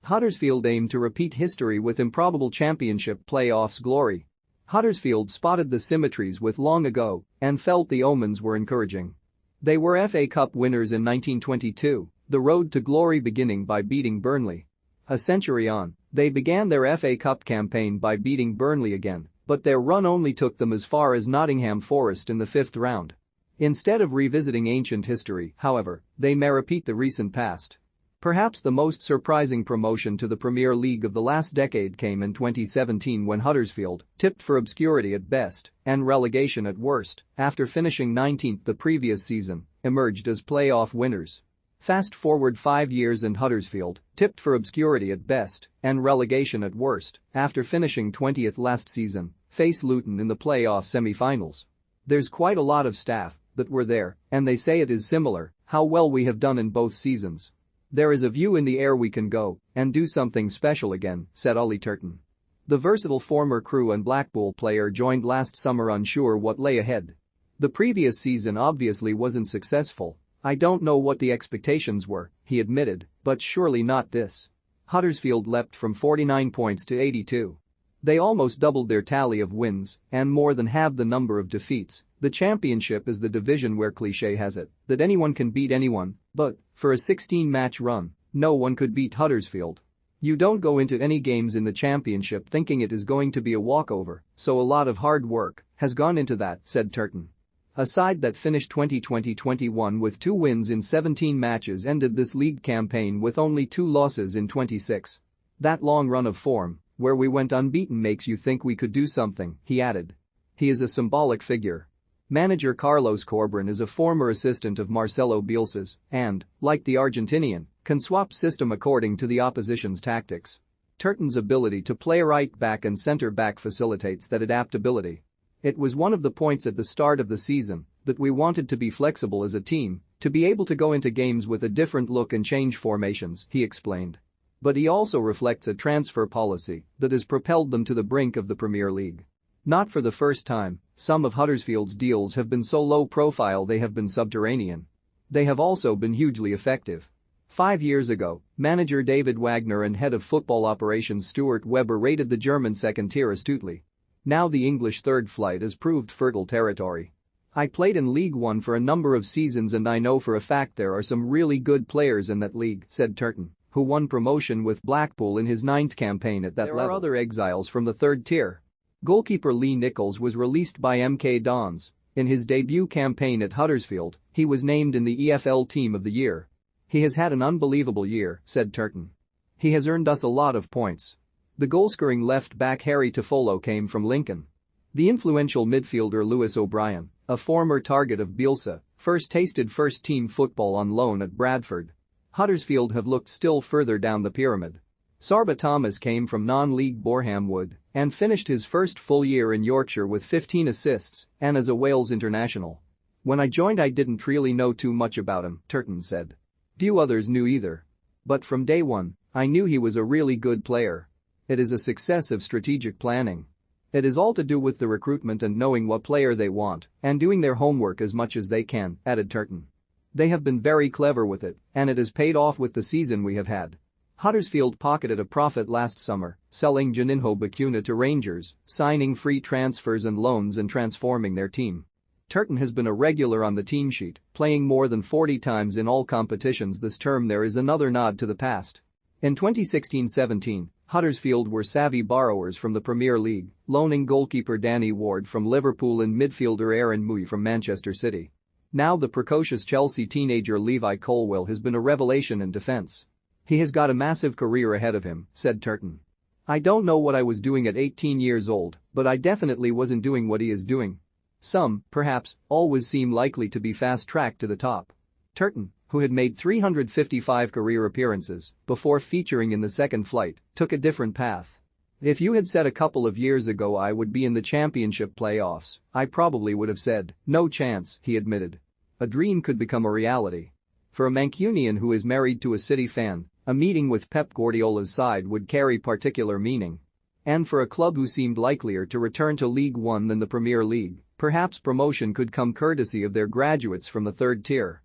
Huddersfield aim to repeat history with improbable championship playoffs glory. Huddersfield spotted the symmetries with long ago and felt the omens were encouraging. They were FA Cup winners in 1922, the road to glory beginning by beating Burnley. A century on, they began their FA Cup campaign by beating Burnley again, but their run only took them as far as Nottingham Forest in the fifth round. Instead of revisiting ancient history, however, they may repeat the recent past. Perhaps the most surprising promotion to the Premier League of the last decade came in 2017 when Huddersfield, tipped for obscurity at best and relegation at worst after finishing 19th the previous season, emerged as playoff winners. Fast forward 5 years and Huddersfield, tipped for obscurity at best and relegation at worst after finishing 20th last season, face Luton in the playoff semi-finals. There's quite a lot of staff that were there, and they say it is similar how well we have done in both seasons. There is a view in the air we can go and do something special again, said Ollie Turton. The versatile former Crewe and Blackpool player joined last summer unsure what lay ahead. The previous season obviously wasn't successful. I don't know what the expectations were, he admitted, but surely not this. Huddersfield leapt from 49 points to 82. They almost doubled their tally of wins and more than halved the number of defeats. The championship is the division where cliché has it that anyone can beat anyone, but for a 16-match run, no one could beat Huddersfield. You don't go into any games in the championship thinking it is going to be a walkover, so a lot of hard work has gone into that, said Turton. A side that finished 2020-21 with 2 wins in 17 matches ended this league campaign with only 2 losses in 26. That long run of form, where we went unbeaten, makes you think we could do something, he added. He is a symbolic figure. Manager Carlos Corberán is a former assistant of Marcelo Bielsa's and, like the Argentinian, can swap system according to the opposition's tactics. Turton's ability to play right back and centre back facilitates that adaptability. It was one of the points at the start of the season that we wanted to be flexible as a team, to be able to go into games with a different look and change formations, he explained. But he also reflects a transfer policy that has propelled them to the brink of the Premier League. Not for the first time, some of Huddersfield's deals have been so low profile they have been subterranean. They have also been hugely effective. 5 years ago, manager David Wagner and head of football operations Stuart Webber raided the German second tier astutely. Now the English third flight has proved fertile territory. I played in League One for a number of seasons and I know for a fact there are some really good players in that league, said Turton, who won promotion with Blackpool in his 9th campaign at that level. There are other exiles from the third tier. Goalkeeper Lee Nichols was released by MK Dons. In his debut campaign at Huddersfield, he was named in the EFL Team of the Year. He has had an unbelievable year, said Turton. He has earned us a lot of points. The goal-scoring left-back Harry Toffolo came from Lincoln. The influential midfielder Lewis O'Brien, a former target of Bielsa, first tasted first-team football on loan at Bradford. Huddersfield have looked still further down the pyramid. Sarba Thomas came from non-league Boreham Wood and finished his first full year in Yorkshire with 15 assists and as a Wales international. When I joined I didn't really know too much about him, Turton said. Few others knew either. But from day one, I knew he was a really good player. It is a success of strategic planning. It is all to do with the recruitment and knowing what player they want and doing their homework as much as they can, added Turton. They have been very clever with it, and it has paid off with the season we have had. Huddersfield pocketed a profit last summer, selling Juninho Bacuna to Rangers, signing free transfers and loans and transforming their team. Turton has been a regular on the team sheet, playing more than 40 times in all competitions this term. There is another nod to the past. In 2016-17, Huddersfield were savvy borrowers from the Premier League, loaning goalkeeper Danny Ward from Liverpool and midfielder Aaron Mooy from Manchester City. Now the precocious Chelsea teenager Levi Colwill has been a revelation in defence. He has got a massive career ahead of him, said Turton. I don't know what I was doing at 18 years old, but I definitely wasn't doing what he is doing. Some, perhaps, always seem likely to be fast-tracked to the top. Turton, who had made 355 career appearances before featuring in the second flight, took a different path. If you had said a couple of years ago I would be in the championship playoffs, I probably would have said, no chance, he admitted. A dream could become a reality. For a Mancunian who is married to a City fan, a meeting with Pep Guardiola's side would carry particular meaning. And for a club who seemed likelier to return to League One than the Premier League, perhaps promotion could come courtesy of their graduates from the third tier.